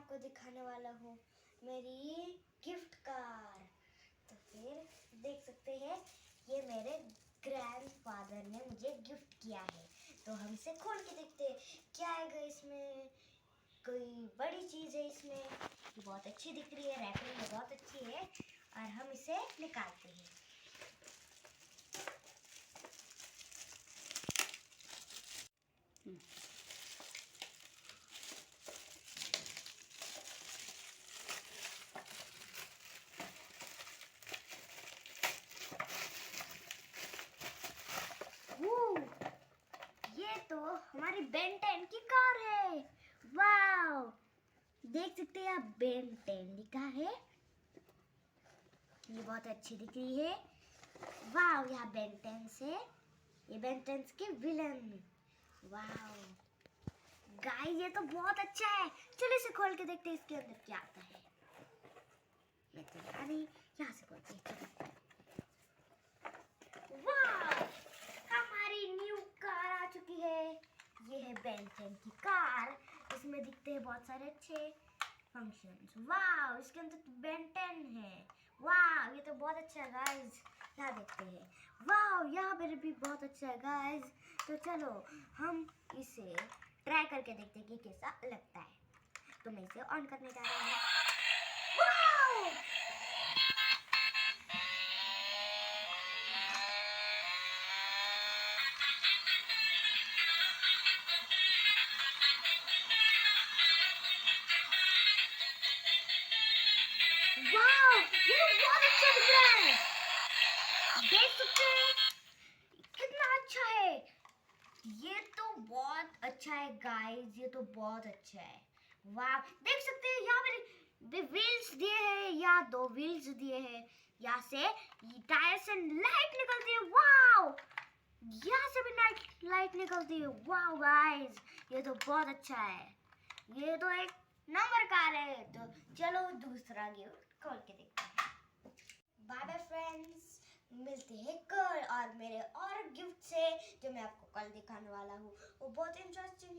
आपको दिखाने वाला हूँ मेरी गिफ्ट कार। तो फिर देख सकते हैं ये मेरे ग्रैंडफादर ने मुझे गिफ्ट किया है। तो हम इसे खोल के देखते हैं क्या आएगा इसमें। कोई बड़ी चीज़ है इसमें। ये बहुत अच्छी दिख रही है, रैपिंग में बहुत अच्छी है और हम इसे निकालते हैं। ये तो हमारी बेन 10 की कार है। वाओ, देख सकते हैं आप बेन 10 लिखा है। ये बहुत अच्छी दिख रही है। वाओ, यहाँ बेन 10 से ये बेन 10 के विलन। वाओ गाइस, ये तो बहुत अच्छा है। चलो इसे खोल के देखते हैं इसके अंदर क्या आता है। मैं तो अरे यहाँ से खोलते हैं। वाओ, हमारी न्यू कार आ चुकी है। ये है बेन 10 की कार। इसमें दिखते हैं बहुत सारे अच्छे फंक्शंस। वाओ, इसके अंदर तो बेन 10 है। वाओ, ये तो बहुत अच्छा है गाइस। यहाँ देखते हैं। वाओ, यहाँ पर भी बहुत अच्छा है गाइस। तो चलो हम इसे ट्राई करके देखते हैं कि कैसा लगता है। तो मैं इसे ऑन करने जा रहा हूँ। वाओ, वाओ, ये तो बहुत अच्छा दिख रहा है। देख सकते हैं कितना अच्छा है। ये तो बहुत अच्छा है गाइस, ये तो बहुत अच्छा है। वाह, देख सकते हैं यहाँ पे व्हील्स दिए हैं, या दो व्हील्स दिए हैं। यहाँ से टायर से लाइट निकलती है। वाओ, यहाँ से भी लाइट निकलती है। वाओ गाइस, ये तो बहुत अच्छा है। ये तो एक नंबर कार है। तो चलो दूसरा गिफ्ट खोल के देखते हैं। बाय बाय फ्रेंड्स, मिलते हैं कल और मेरे और गिफ्ट से जो मैं आपको कल दिखाने वाला हूँ। वो बहुत इंटरेस्टिंग